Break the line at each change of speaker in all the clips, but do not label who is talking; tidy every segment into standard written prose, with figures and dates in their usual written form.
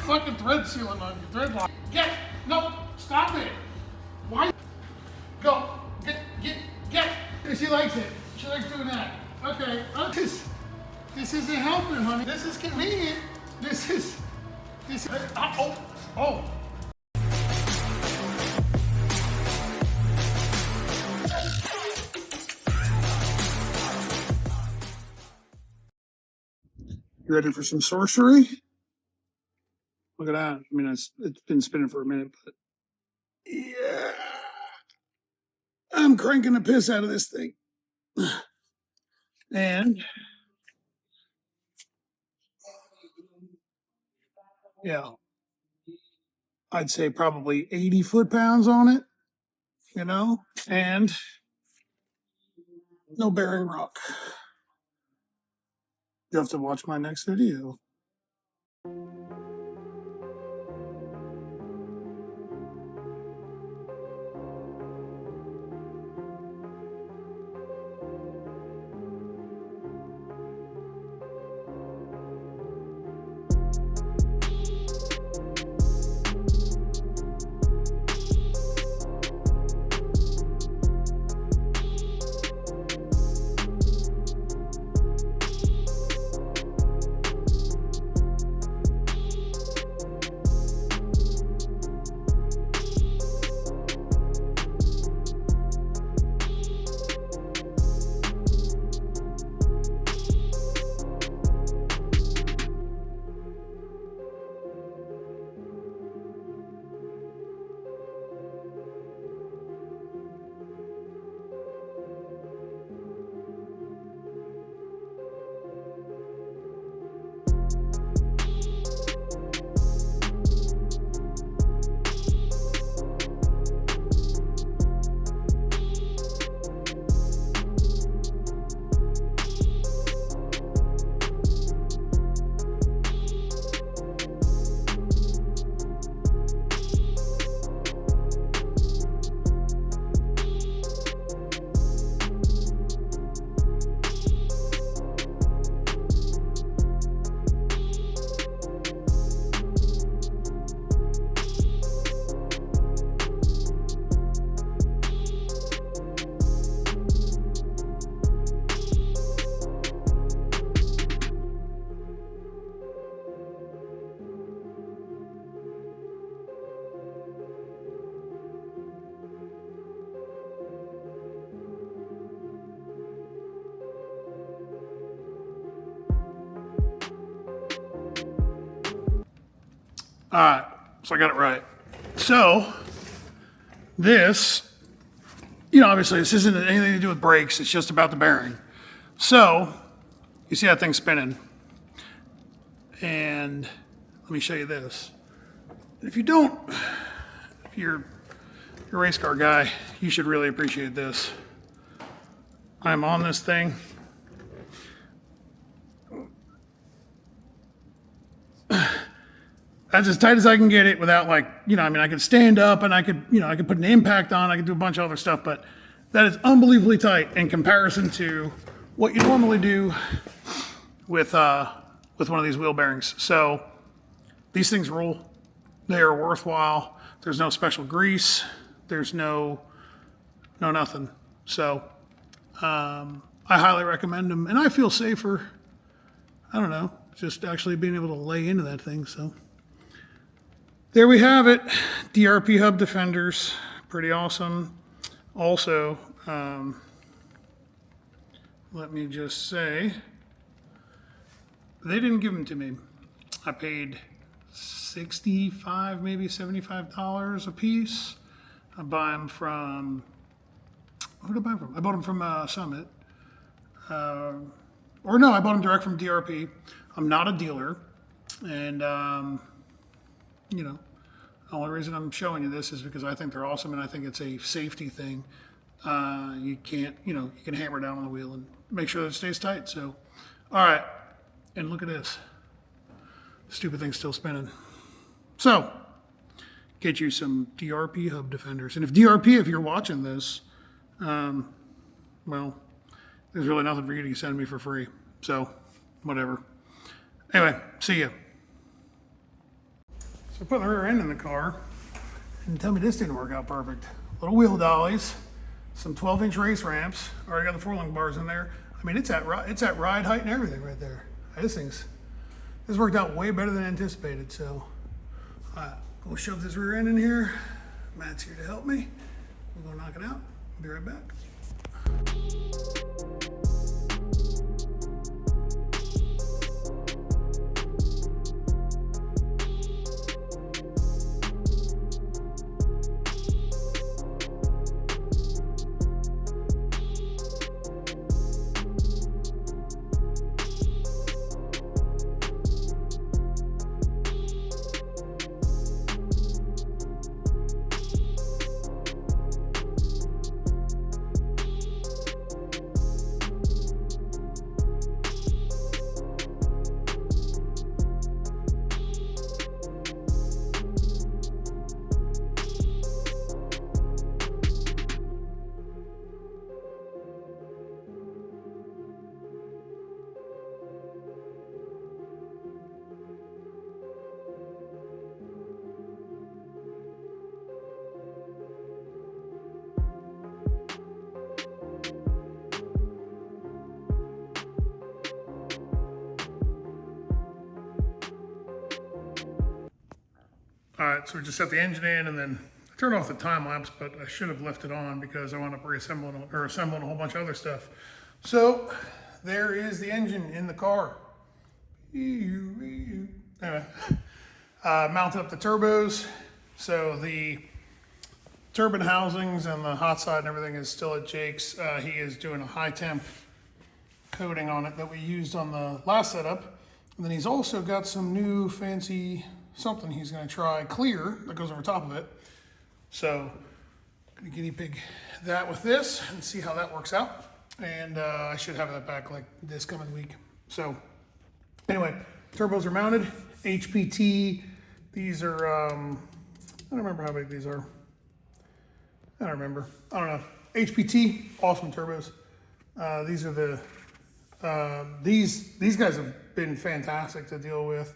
fucking thread sealing on your thread lock. No, stop it. Why? Go, get. She likes it. She likes doing that. Okay, this isn't helping, honey. This is convenient. This is, oh. You ready for some sorcery? Look at that. I mean, it's been spinning for a minute, but yeah. I'm cranking the piss out of this thing. And yeah, I'd say probably 80 foot-pounds on it, and no bearing rock. You have to watch my next video. All right, so I got it right. So this, obviously this isn't anything to do with brakes. It's just about the bearing. So you see that thing spinning. And let me show you this. If you're a race car guy, you should really appreciate this. I'm on this thing. That's as tight as I can get it without I could stand up and I could put an impact on, I could do a bunch of other stuff, but that is unbelievably tight in comparison to what you normally do with one of these wheel bearings. So these things rule. They are worthwhile. There's no special grease. There's no nothing. So I highly recommend them, and I feel safer. I don't know, just actually being able to lay into that thing. So there we have it. DRP hub defenders, pretty awesome. Also, let me just say, they didn't give them to me. I paid $65, maybe $75 a piece. I buy them from, who did I buy them from? I bought them from Summit. I bought them direct from DRP. I'm not a dealer. And, the only reason I'm showing you this is because I think they're awesome and I think it's a safety thing. You can hammer down on the wheel and make sure that it stays tight. So, all right. And look at this. Stupid thing's still spinning. So, get you some DRP hub defenders. And if DRP, if you're watching this, well, there's really nothing for you to send me for free. So, whatever. Anyway, see ya. So putting the rear end in the car, and tell me this didn't work out perfect. Little wheel dollies, some 12-inch race ramps. Already got the 4-link bars in there. I mean, it's at ride height and everything right there. This worked out way better than anticipated. So we'll shove this rear end in here. Matt's here to help me. We're gonna knock it out. I'll be right back. All right, so we just set the engine in, and then I turned off the time lapse, but I should have left it on because I wound up assembling a whole bunch of other stuff. So there is the engine in the car. Anyway, mounted up the turbos. So the turbine housings and the hot side and everything is still at Jake's. He is doing a high temp coating on it that we used on the last setup. And then he's also got some new fancy something he's going to try clear that goes over top of it. So I'm going to guinea pig that with this and see how that works out. And I should have that back like this coming week. So anyway, turbos are mounted. HPT. These are, I don't remember how big these are. I don't remember. I don't know. HPT, awesome turbos. These are the, these guys have been fantastic to deal with.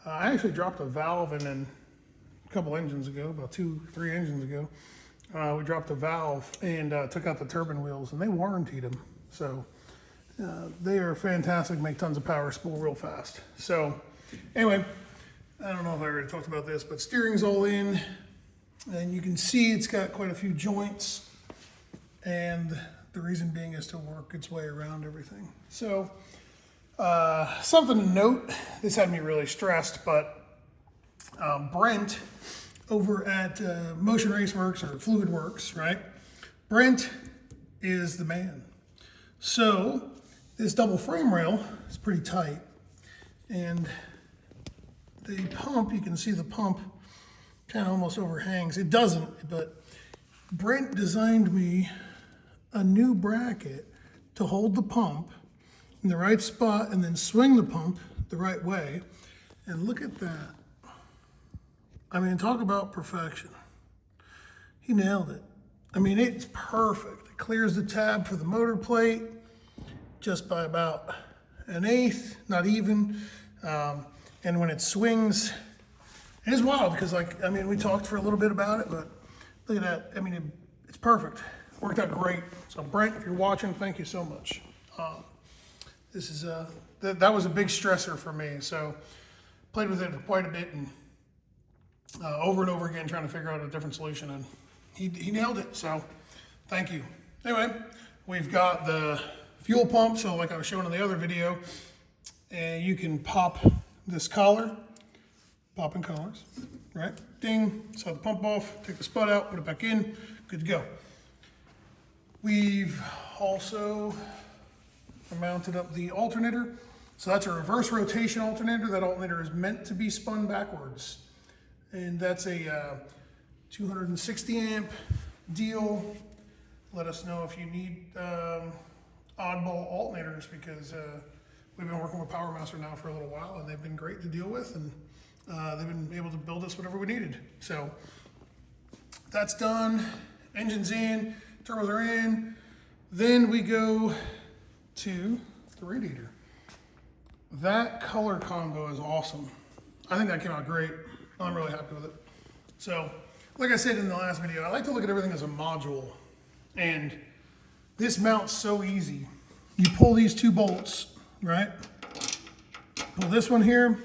I actually dropped a valve in a couple engines ago, about 2-3 engines ago. We dropped a valve and took out the turbine wheels, and they warrantied them. So they are fantastic, make tons of power, spool real fast. So anyway, I don't know if I already talked about this, but steering's all in, and you can see it's got quite a few joints, and the reason being is to work its way around everything. So something to note, this had me really stressed, but Brent over at Motion Raceworks or Fluid Works, right? Brent is the man. So this double frame rail is pretty tight, and the pump, you can see the pump kind of almost overhangs. It doesn't, but Brent designed me a new bracket to hold the pump in the right spot and then swing the pump the right way. And look at that. I mean, talk about perfection. He nailed it. I mean, it's perfect. It clears the tab for the motor plate just by about 1/8, not even. And when it swings, it is wild because, like, I mean, we talked for a little bit about it, but look at that. I mean, it's perfect. Worked out great. So Brent, if you're watching, thank you so much. This is that was a big stressor for me. So played with it for quite a bit and over and over again trying to figure out a different solution, and he nailed it. So thank you. Anyway, we've got the fuel pump. So like I was showing in the other video, and you can pop this collar, popping collars, right? Ding, set the pump off, take the spud out, put it back in, good to go. We've also mounted up the alternator. So that's a reverse rotation alternator. That alternator is meant to be spun backwards. And that's a 260 amp deal. Let us know if you need oddball alternators, because we've been working with PowerMaster now for a little while, and they've been great to deal with, and they've been able to build us whatever we needed. So that's done. Engine's in, turbos are in. Then we go to the radiator. That color combo is awesome. I think that came out great. I'm really happy with it. So, like I said in the last video, I like to look at everything as a module. And this mounts so easy. You pull these two bolts, right? Pull this one here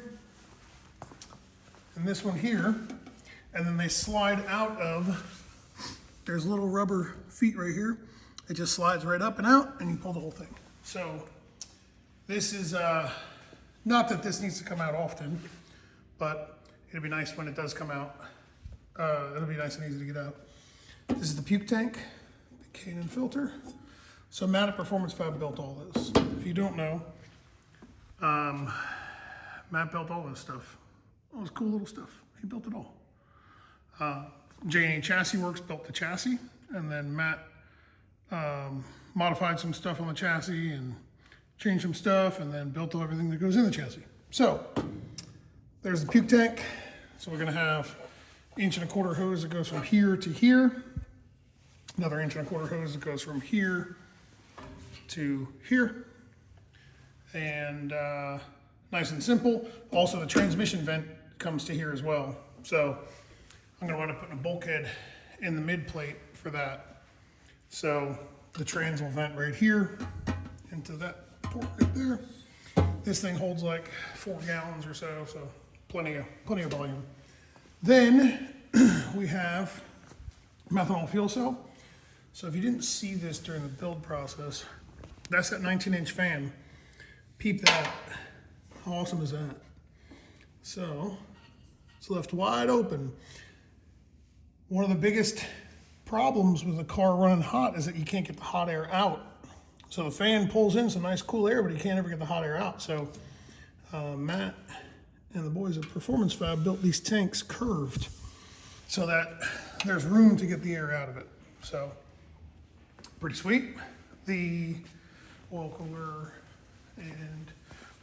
and this one here, and then they slide out of, there's little rubber feet right here. It just slides right up and out, and you pull the whole thing. So this is, not that this needs to come out often, but it'll be nice when it does come out. It'll be nice and easy to get out. This is the puke tank, the Canon filter. So Matt at Performance Fab built all this. If you don't know, Matt built all this stuff. All this cool little stuff. He built it all. J&E Chassis Works built the chassis, and then Matt modified some stuff on the chassis and changed some stuff, and then built everything that goes in the chassis. So there's the puke tank. So we're gonna have 1.25 inch hose that goes from here to here. Another 1.25 inch hose that goes from here to here. And nice and simple. Also the transmission vent comes to here as well. So I'm gonna wind up putting a bulkhead in the mid plate for that. So the trans will vent right here into that port right there. This thing holds like 4 gallons or so, so plenty of volume. Then we have methanol fuel cell. So if you didn't see this during the build process, that's that 19-inch fan. Peep that. How awesome is that? So it's left wide open. One of the biggest problems with a car running hot is that you can't get the hot air out. So the fan pulls in some nice cool air, but you can't ever get the hot air out. So Matt and the boys at Performance Fab built these tanks curved so that there's room to get the air out of it. So pretty sweet. The oil cooler and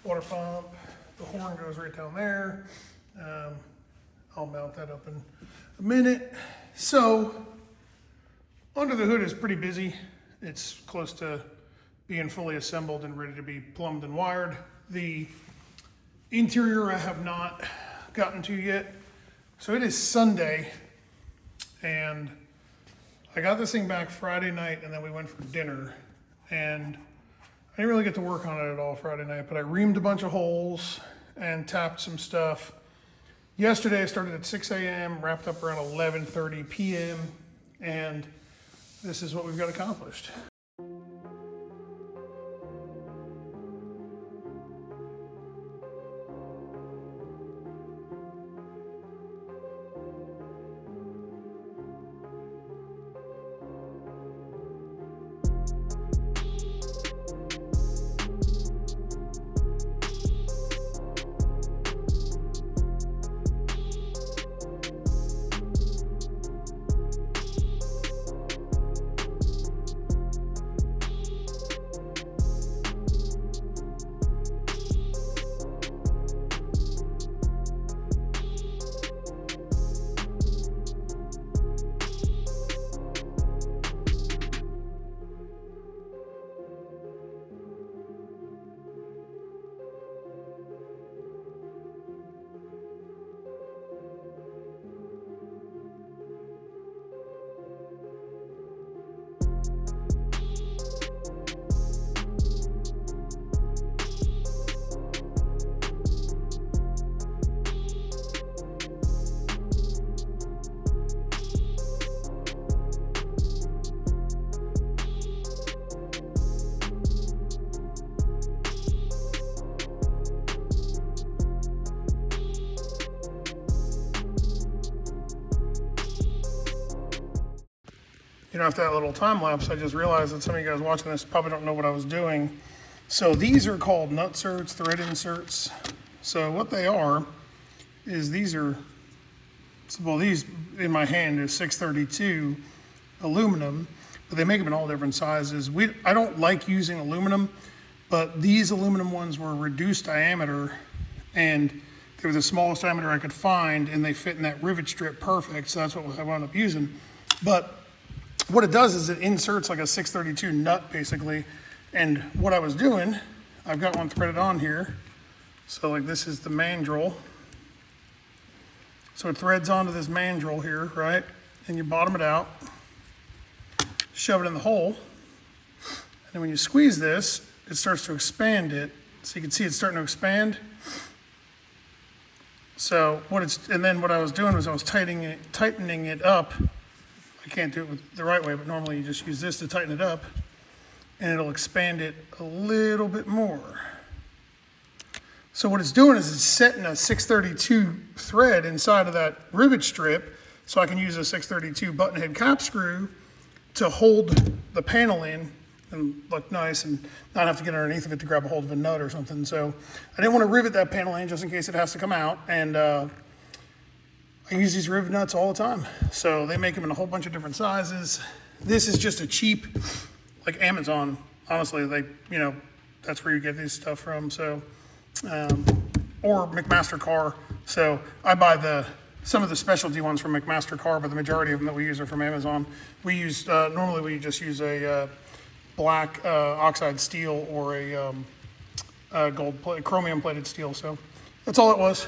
water pump, the horn goes right down there. I'll mount that up in a minute. So under the hood is pretty busy. It's close to being fully assembled and ready to be plumbed and wired. The interior I have not gotten to yet. So it is Sunday, and I got this thing back Friday night, and then we went for dinner, and I didn't really get to work on it at all Friday night, but I reamed a bunch of holes and tapped some stuff. Yesterday I started at 6 a.m., wrapped up around 11:30 p.m., and this is what we've got accomplished. You know, after that little time lapse, I just realized that some of you guys watching this probably don't know what I was doing. So these are called nutserts, thread inserts. So what they are is these are, well, these in my hand is 632 aluminum, but they make them in all different sizes. I don't like using aluminum, but these aluminum ones were reduced diameter, and they were the smallest diameter I could find, and they fit in that rivet strip perfect, so that's what I wound up using. But what it does is it inserts like a 632 nut basically, and what I was doing, I've got one threaded on here, so like this is the mandrel. So it threads onto this mandrel here, right? And you bottom it out, shove it in the hole. And when you squeeze this, it starts to expand it. So you can see it's starting to expand. So and then what I was doing was I was tightening it up. I can't do it with the right way, but normally you just use this to tighten it up, and it'll expand it a little bit more. So what it's doing is it's setting a 632 thread inside of that rivet strip, so I can use a 632 button head cap screw to hold the panel in and look nice and not have to get underneath of it to grab a hold of a nut or something. So I didn't want to rivet that panel in just in case it has to come out. And I use these rivet nuts all the time. So they make them in a whole bunch of different sizes. This is just a cheap, like Amazon, honestly, that's where you get this stuff from. So, or McMaster Car. So I buy some of the specialty ones from McMaster Car, but the majority of them that we use are from Amazon. We use, normally we just use a black oxide steel or a chromium plated steel. So that's all it was.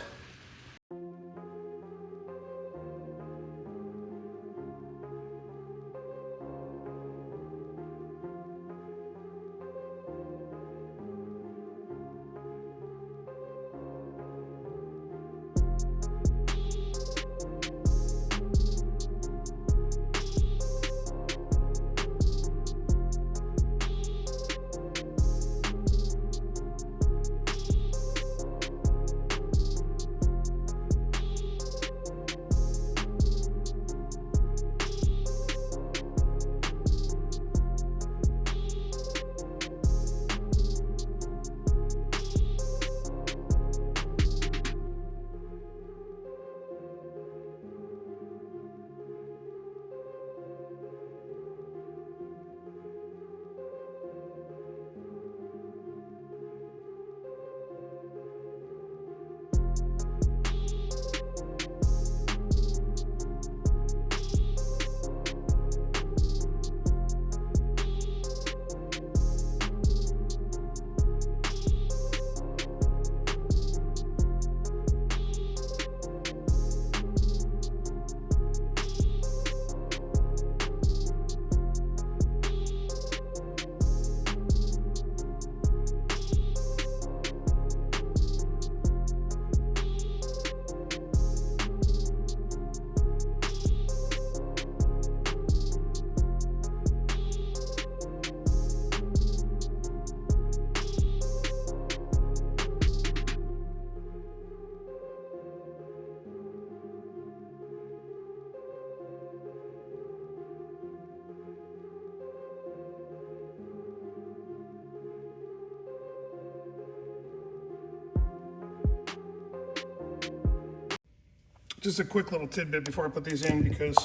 Just a quick little tidbit before I put these in because,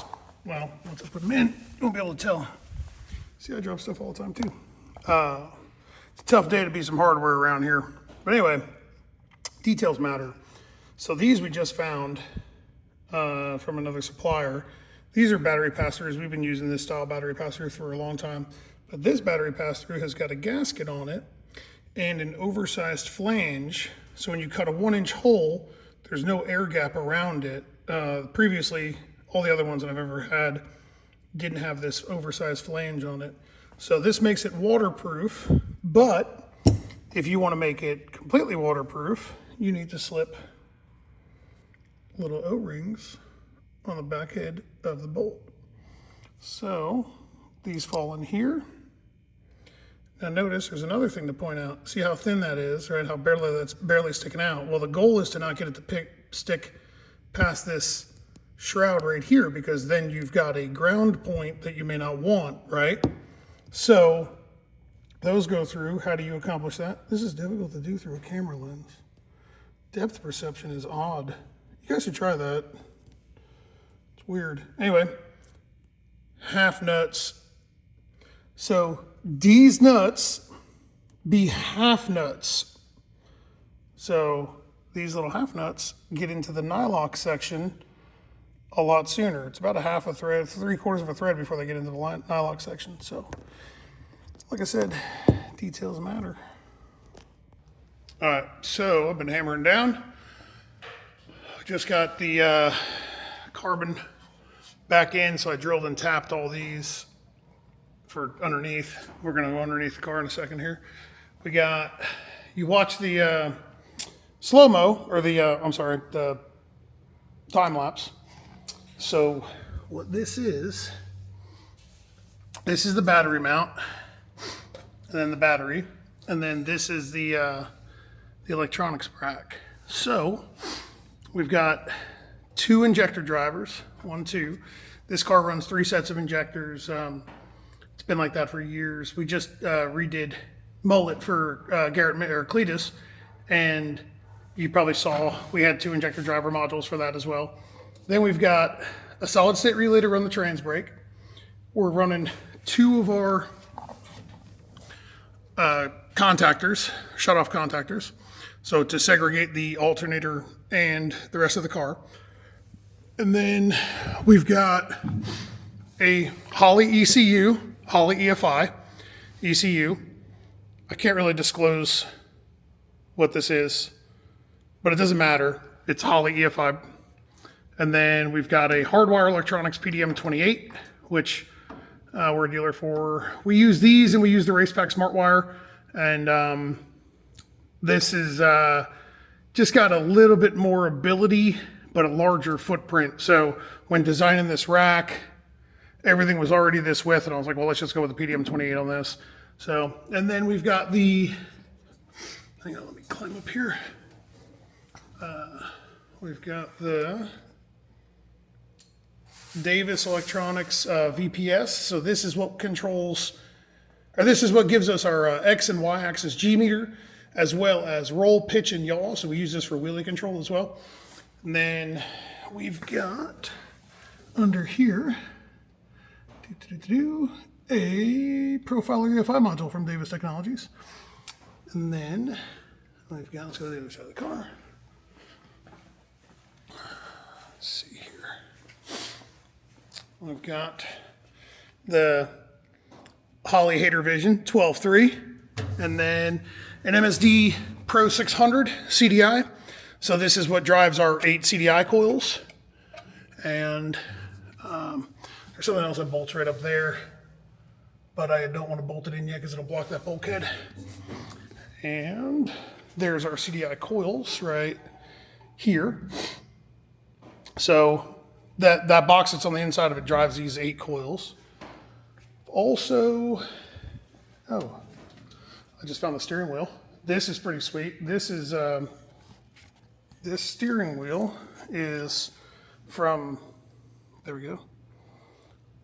well, once I put them in, you won't be able to tell. See, I drop stuff all the time too. It's a tough day to be some hardware around here. But anyway, details matter. So these we just found from another supplier. These are battery pass-throughs. We've been using this style battery pass-through for a long time. But this battery pass-through has got a gasket on it and an oversized flange. So when you cut a 1-inch hole, there's no air gap around it. Previously, all the other ones that I've ever had didn't have this oversized flange on it. So this makes it waterproof, but if you want to make it completely waterproof, you need to slip little O-rings on the back head of the bolt. So these fall in here. Now notice there's another thing to point out. See how thin that is, right? How that's barely sticking out. Well, the goal is to not get it to stick past this shroud right here, because then you've got a ground point that you may not want, right? So those go through. How do you accomplish that? This is difficult to do through a camera lens. Depth perception is odd. You guys should try that. It's weird. Anyway, half nuts. So these nuts be half nuts. So these little half nuts get into the nylock section a lot sooner. It's about a half a thread, 3/4 of a thread before they get into the nylock section. So, like I said, details matter. All right, so I've been hammering down. I just got the carbon back in, so I drilled and tapped all these for underneath. We're gonna go underneath the car in a second here. We got, you watch the slow-mo, or the time lapse. So what this is the battery mount, and then the battery, and then this is the electronics rack. So we've got 2 injector drivers, 1, 2. This car runs 3 sets of injectors. It's been like that for years. We just redid mullet for Garrett or Cletus, and you probably saw we had 2 injector driver modules for that as well. Then we've got a solid state relay to run the trans brake. We're running 2 of our contactors, shut-off contactors, so to segregate the alternator and the rest of the car. And then we've got a Holley ECU, Holley EFI ECU. I can't really disclose what this is, but it doesn't matter. It's Holley EFI. And then we've got a Hardwire Electronics PDM28, which we're a dealer for. We use these, and we use the Racepack SmartWire. And this is just got a little bit more ability, but a larger footprint. So when designing this rack, everything was already this width, and I was like, well, let's just go with the PDM28 on this. So, and then we've got the, hang on, let me climb up here. We've got the Davis Electronics VPS. So this is what controls, or this is what gives us our X and Y axis G meter, as well as roll, pitch, and yaw. So we use this for wheelie control as well. And then we've got under here a Profiler EFI module from Davis Technologies. And then we've got, let's go to the other side of the car. Let's see here. We've got the Holley Hater Vision 12.3, and then an MSD Pro 600 CDI. So this is what drives our 8 CDI coils. And there's something else that bolts right up there, but I don't want to bolt it in yet because it'll block that bulkhead. And there's our CDI coils right here. So that box that's on the inside of it drives these 8 coils. Also, oh, I just found the steering wheel. This is pretty sweet. This is this steering wheel is from, there we go,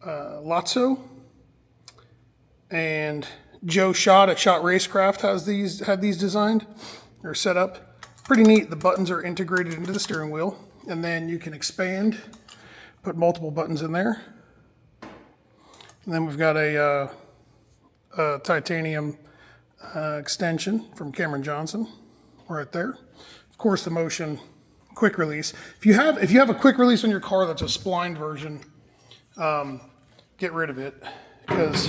Lotso, and Joe Schott at Schott Racecraft had these designed or set up. Pretty neat. The buttons are integrated into the steering wheel, and then you can expand, put multiple buttons in there. And then we've got a titanium extension from Cameron Johnson right there. Of course, the Motion quick release. If you have a quick release on your car that's a splined version, get rid of it, because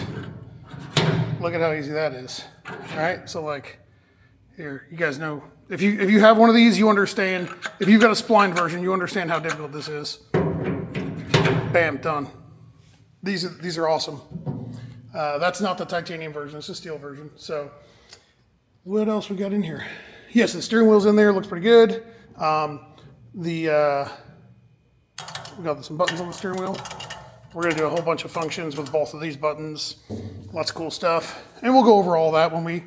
look at how easy that is. All right, so like here, you guys know, if you have one of these, you understand. If you've got a splined version, you understand how difficult this is. Bam, done. These are awesome. That's not the titanium version, it's the steel version. So what else we got in here? Yes, the steering wheel's in there, looks pretty good. We got some buttons on the steering wheel. We're gonna do a whole bunch of functions with both of these buttons. Lots of cool stuff. And we'll go over all that when it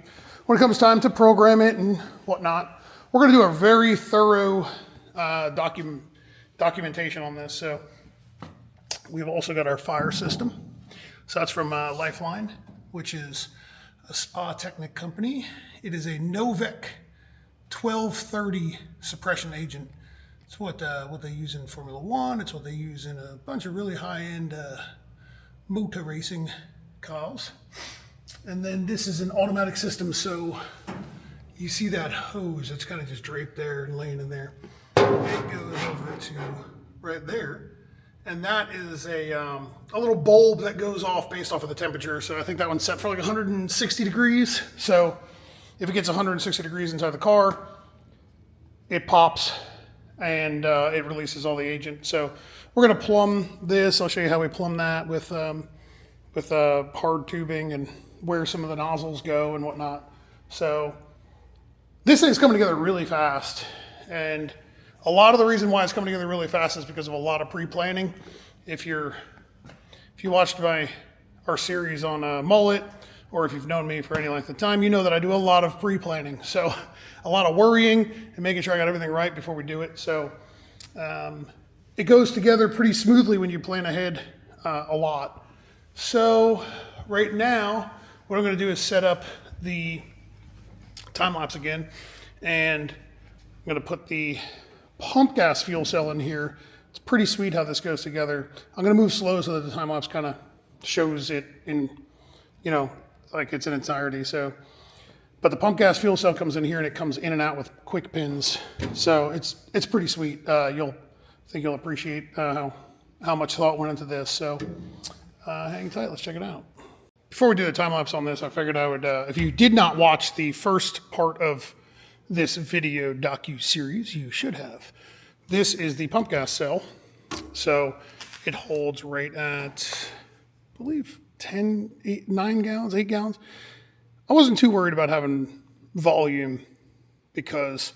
comes time to program it and whatnot. We're gonna do a very thorough documentation on this. So we've also got our fire system. So that's from Lifeline, which is a Spa Technic company. It is a Novec 1230 suppression agent. It's what they use in Formula One. It's what they use in a bunch of really high-end motor racing cars. And then this is an automatic system, so you see that hose, it's kind of just draped there and laying in there. It goes over to right there. And that is a little bulb that goes off based off of the temperature. So I think that one's set for like 160 degrees. So if it gets 160 degrees inside the car, it pops, and it releases all the agent. So we're going to plumb this. I'll show you how we plumb that with hard tubing and where some of the nozzles go and whatnot. So this thing's coming together really fast, and a lot of the reason why it's coming together really fast is because of a lot of pre-planning. If you watched our series on mullet, or if you've known me for any length of time, you know that I do a lot of pre-planning. So a lot of worrying and making sure I got everything right before we do it. So it goes together pretty smoothly when you plan ahead a lot. So right now, what I'm going to do is set up the time lapse again, and I'm going to put the pump gas fuel cell in here. It's pretty sweet how this goes together. I'm going to move slow so that the time lapse kind of shows it in, like it's in entirety. So, but the pump gas fuel cell comes in here and it comes in and out with quick pins. So it's pretty sweet. You'll appreciate how much thought went into this. So hang tight, let's check it out. Before we do the time lapse on this, I figured I would, if you did not watch the first part of this video docu-series, you should have. This is the pump gas cell. So it holds right at, I believe, 9 gallons, 8 gallons. I wasn't too worried about having volume because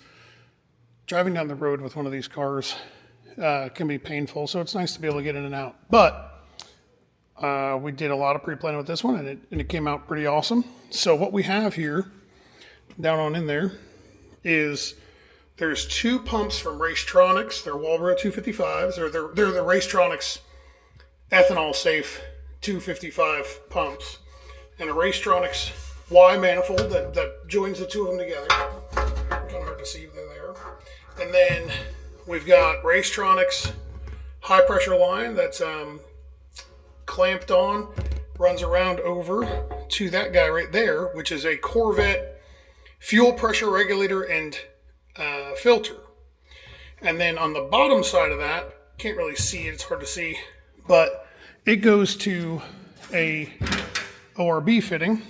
driving down the road with one of these cars can be painful. So it's nice to be able to get in and out. But we did a lot of pre-planning with this one, and it came out pretty awesome. So what we have here, down on in there, is there's 2 pumps from Racetronics. They're Walbro 255s. They're the Racetronics ethanol safe 255 pumps, and a Racetronics Y manifold that joins the 2 of them together. Kind of hard to see, they're there. And then we've got Racetronics high pressure line that's clamped on, runs around over to that guy right there, which is a Corvette fuel pressure regulator and filter. And then on the bottom side of that, can't really see it, it's hard to see, but it goes to a ORB fitting,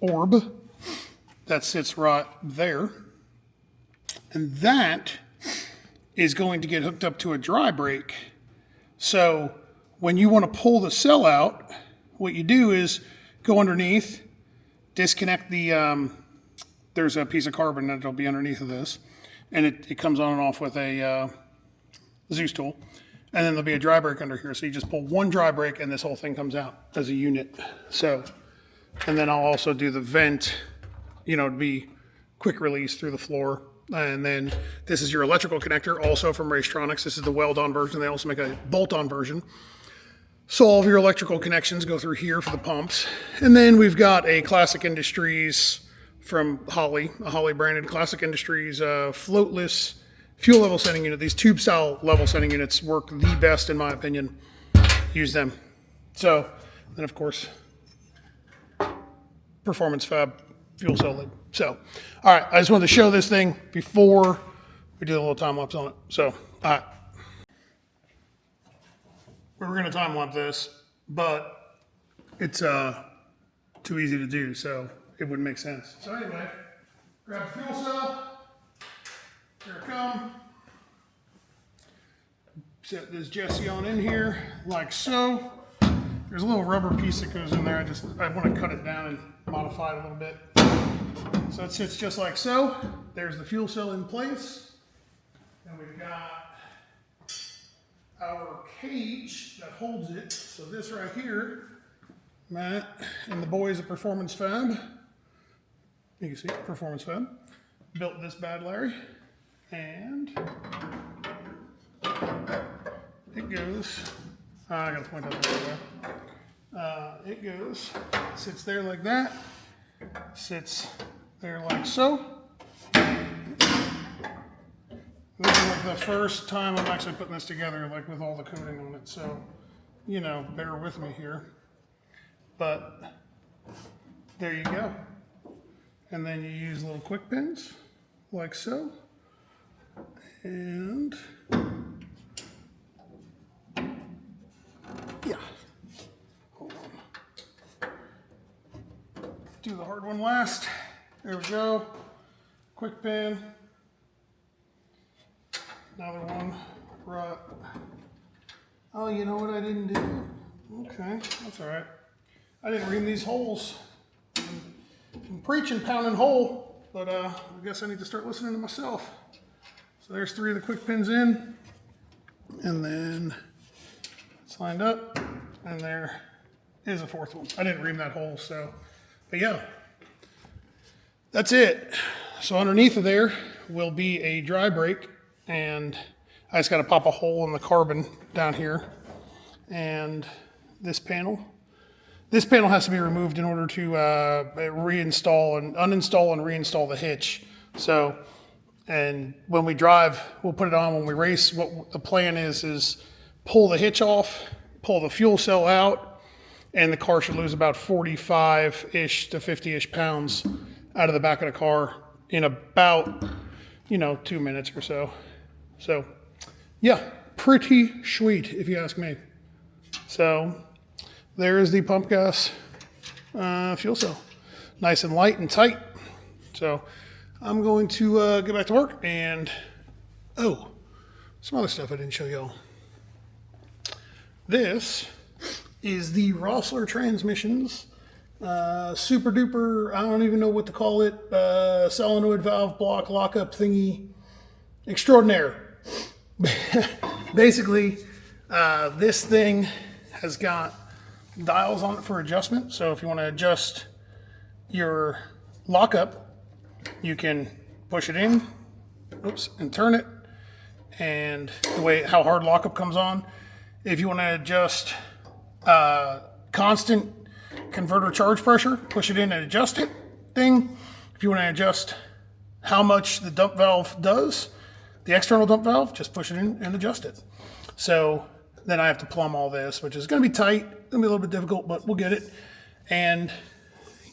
orb, that sits right there. And that is going to get hooked up to a dry brake. So when you want to pull the cell out, what you do is go underneath, disconnect the, there's a piece of carbon that'll be underneath of this, and it comes on and off with a Zeus tool. And then there'll be a dry brake under here. So you just pull one dry brake and this whole thing comes out as a unit. So, and then I'll also do the vent, to be quick release through the floor. And then this is your electrical connector, also from Racetronics. This is the weld-on version. They also make a bolt-on version. So all of your electrical connections go through here for the pumps. And then we've got a Classic Industries from Holley, a Holley branded Classic Industries floatless fuel level setting unit. These tube style level setting units work the best in my opinion. Use them. So then of course, Performance Fab fuel cell lid. So, all right, I just wanted to show this thing before we do a little time lapse on it. So, all right. We were going to time lapse this, but it's too easy to do, so it wouldn't make sense. So anyway, grab the fuel cell. Here it comes. Set this Jesse on in here like so. There's a little rubber piece that goes in there. I want to cut it down and modify it a little bit. So it sits just like so. There's the fuel cell in place. And we've got our cage that holds it. So this right here, Matt and the boys at Performance Fab, you can see Performance Fab, built this bad Larry. And it goes, I gotta point out there. It goes, sits there like that, sits there like so. This is like the first time I'm actually putting this together, like with all the coating on it, so, bear with me here. But there you go. And then you use little quick pins, like so. And yeah, hold on. Do the hard one last. There we go. Quick pin. Another one, right. Oh, you know what I didn't do? Okay, that's all right. I didn't ream these holes. I'm preaching pounding hole, but I guess I need to start listening to myself. So there's 3 of the quick pins in, and then it's lined up, and there is a 4th one. I didn't ream that hole, so, but yeah, that's it. So underneath of there will be a dry brake, and I just got to pop a hole in the carbon down here, and this panel has to be removed in order to reinstall and uninstall and reinstall the hitch. So, and when we drive, we'll put it on. When we race, what the plan is pull the hitch off, pull the fuel cell out, and the car should lose about 45-ish to 50-ish pounds out of the back of the car in about, 2 minutes or so. So, yeah, pretty sweet if you ask me. So, there's the pump gas fuel cell. Nice and light and tight. So I'm going to get back to work and, some other stuff I didn't show y'all. This is the Rossler Transmissions super duper, I don't even know what to call it, solenoid valve block lockup thingy extraordinaire. Basically, this thing has got dials on it for adjustment. So if you want to adjust your lockup, you can push it in, and turn it, and the way how hard lockup comes on. If you want to adjust constant converter charge pressure, push it in and adjust it thing. If you want to adjust how much the dump valve does, the external dump valve, just push it in and adjust it. So then I have to plumb all this, which is going to be tight, going to be a little bit difficult, but we'll get it. And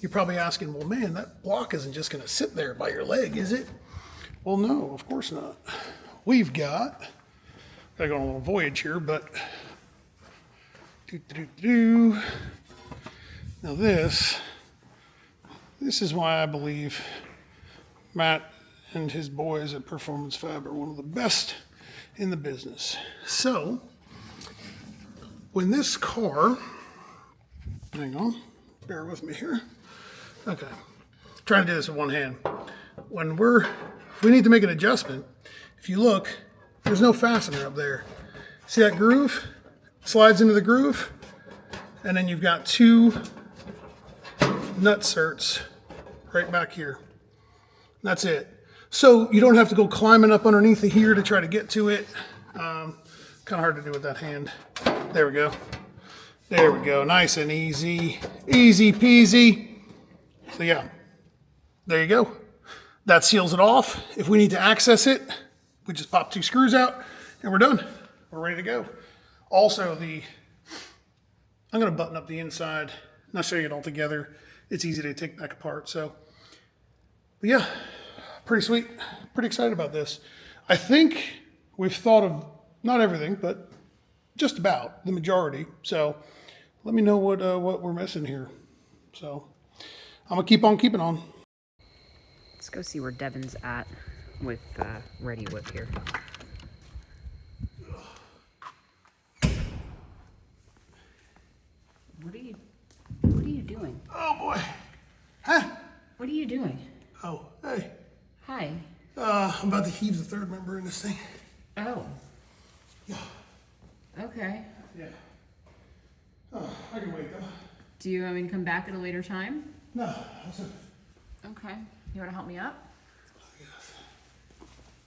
you're probably asking, well, man, that block isn't just going to sit there by your leg, is it? Well, no, of course not. We've got to go on a little voyage here, but now this is why I believe Matt and his boys at Performance Fab are one of the best in the business. So, when this car, hang on, bear with me here. Okay, trying to do this with one hand. When we need to make an adjustment, if you look, there's no fastener up there. See that groove? Slides into the groove, and then you've got 2 nut certs right back here. That's it. So you don't have to go climbing up underneath of here to try to get to it. Kind of hard to do with that hand. There we go. There we go. Nice and easy. Easy peasy. So yeah, there you go. That seals it off. If we need to access it, we just pop 2 screws out and we're done. We're ready to go. Also, I'm going to button up the inside and I'll show you it all together. It's easy to take back apart. So, but yeah, pretty sweet. Pretty excited about this. I think we've thought of not everything, but just about the majority. So let me know what we're missing here. So I'm gonna keep on keeping on.
Let's go see where Devin's at with Reddi Whip here. What are you doing?
Oh boy. Huh?
What are you doing?
Oh, hey.
Hi.
I'm about to heave the 3rd member in this thing.
Oh.
Yeah.
Okay.
Yeah. Oh, I can wait though.
Do you want me to come back at a later time?
No, that's it.
Okay. You want to help me up?
Yes.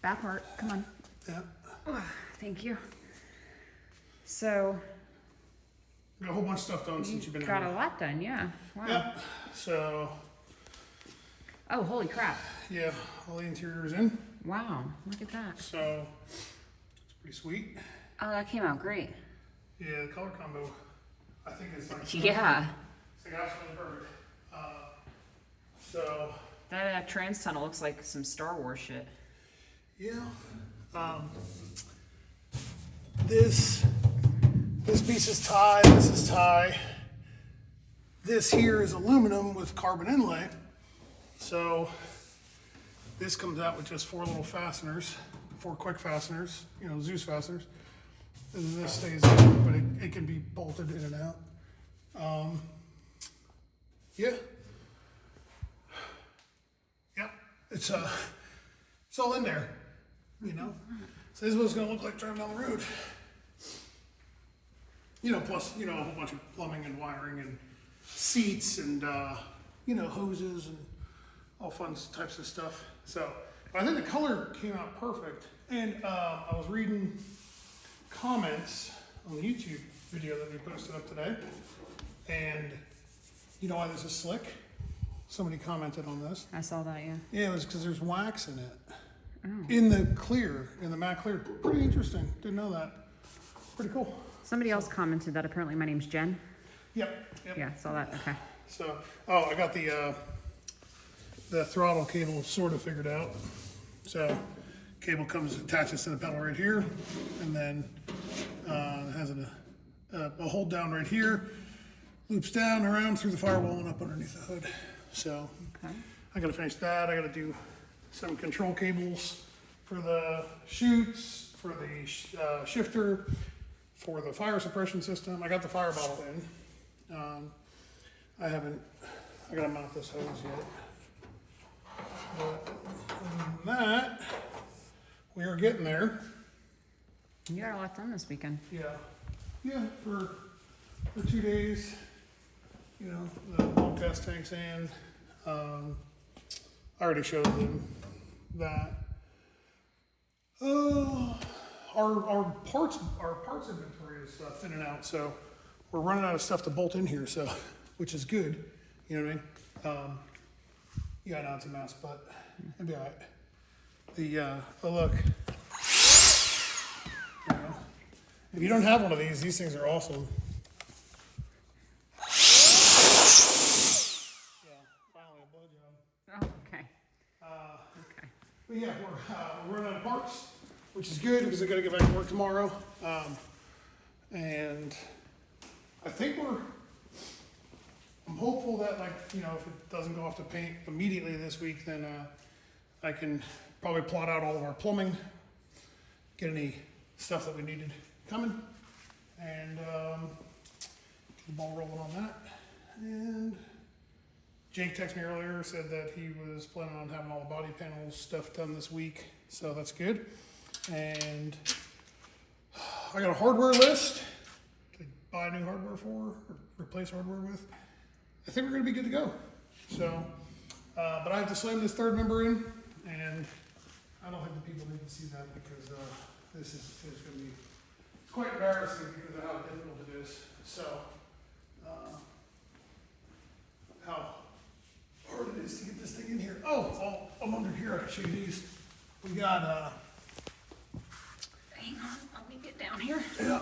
Back part. Come on.
Yeah.
Oh, thank you. So.
Got a whole bunch of stuff done since you've been
got
in.
a lot done, yeah. Wow.
Yeah. So.
Oh, holy crap.
Yeah, all the interior's in.
Wow, look at that.
So it's pretty sweet.
Oh, that came out great.
Yeah, the color combo, I think is like.
Yeah.
It's like absolutely perfect. So.
That trans tunnel looks like some Star Wars shit.
Yeah. This piece is tie. This is tie. This here is aluminum with carbon inlay. So this comes out with just 4 little fasteners, 4 quick fasteners, you know, Zeus fasteners. And then this stays in, but it can be bolted in and out. Yeah. Yeah, it's all in there, you know. So this is what it's gonna look like driving down the road. You know, plus, you know, a whole bunch of plumbing and wiring and seats and, you know, hoses and all fun types of stuff. So I think the color came out perfect. And I was reading comments on the YouTube video that we posted up today. And you know why this is slick? Somebody commented on this.
I saw that, yeah.
Yeah, it was because there's wax in it. Oh. In the matte clear. Pretty interesting. Didn't know that. Pretty cool.
Somebody else commented that apparently my name's Jen.
Yep.
Yeah, saw that. Okay.
So, I got the throttle cable sort of figured out. So, cable attaches to the pedal right here, and then it has a hold down right here, loops down around through the firewall and up underneath the hood. So, okay. I got to finish that. I got to do some control cables for the chutes, for the shifter, for the fire suppression system. I got the fire bottle in. I gotta mount this hose yet. But other than that, we are getting there.
You got a lot done this weekend.
Yeah. Yeah, for 2 days. You know, the bulk gas tanks in. I already showed them that. Our parts inventory is thinning out, so we're running out of stuff to bolt in here, so which is good. You know what I mean? Yeah, I know it's a mess, but it'll be all right. But look, you know, if you don't have one of these things are awesome. Yeah, finally a blow job.
Oh, okay. Okay.
But yeah, we're running out of parts, which is good because I got to get back to work tomorrow. And I think I'm hopeful that, like, you know, if it doesn't go off to paint immediately this week, then I can probably plot out all of our plumbing, get any stuff that we needed coming, and get the ball rolling on that. And Jake texted me earlier, said that he was planning on having all the body panel stuff done this week, so that's good. And I got a hardware list to buy new hardware for, or replace hardware with. I think we're gonna be good to go. So, but I have to slam this third member in, and I don't think the people need to see that because this is gonna be quite embarrassing because of how difficult it is. So, how hard it is to get this thing in here. Oh, I'm under here. I can show you these. We got.
Hang on, let me get down here.
Yeah.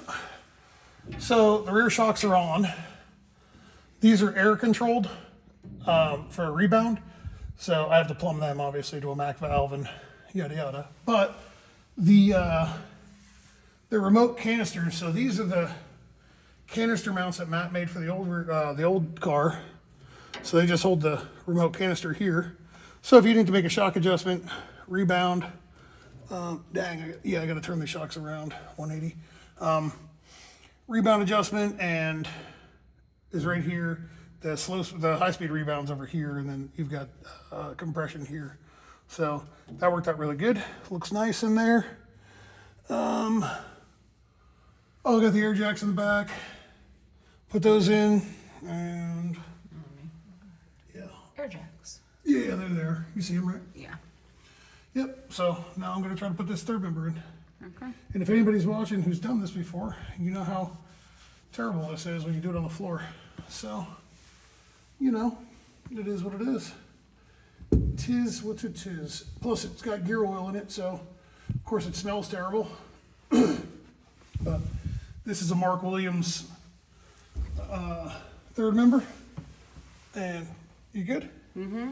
So the rear shocks are on. These are air controlled for a rebound. So I have to plumb them obviously to a MAC valve and yada yada. But the remote canisters. So these are the canister mounts that Matt made for the old car. So they just hold the remote canister here. So if you need to make a shock adjustment, rebound. I got to turn the shocks around 180. Rebound adjustment and is right here. The high-speed rebound's over here, and then you've got compression here. So that worked out really good. Looks nice in there. I got the air jacks in the back. Put those in, and yeah.
Air jacks.
Yeah, they're there. You see them, right?
Yeah.
Yep, so now I'm gonna try to put this third member in.
Okay.
And if anybody's watching who's done this before, you know how terrible this is when you do it on the floor. So, you know, it is what it is. Tis what it is. Plus it's got gear oil in it, so of course it smells terrible. But this is a Mark Williams third member. And you good? Mm-hmm.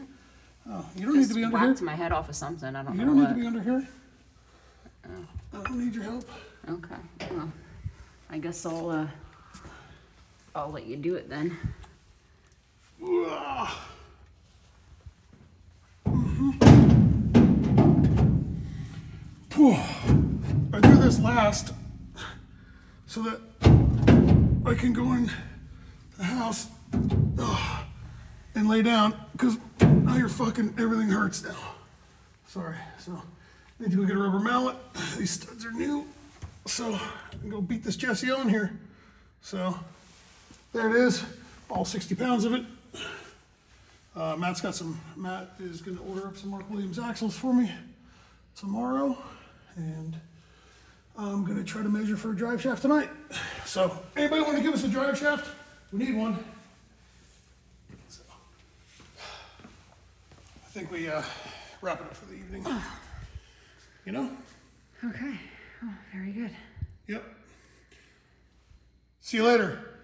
Oh, you don't need to be under here.
Whacked my head off of something. I don't know
You don't
what.
need to be under here. I don't need your help.
Okay. Well, I guess I'll let you do it then.
I do this last so that I can go in the house and lay down, because now you're fucking, everything hurts now. Sorry, so I need to go get a rubber mallet. These studs are new, so I can go beat this Jesse on here. So there it is, all 60 pounds of it. Matt is gonna order up some Mark Williams axles for me tomorrow, and I'm gonna try to measure for a drive shaft tonight. So anybody want to give us a drive shaft? We need one. So, I think we wrap it up for the evening. You know?
Okay. Oh, very good.
Yep. See you later.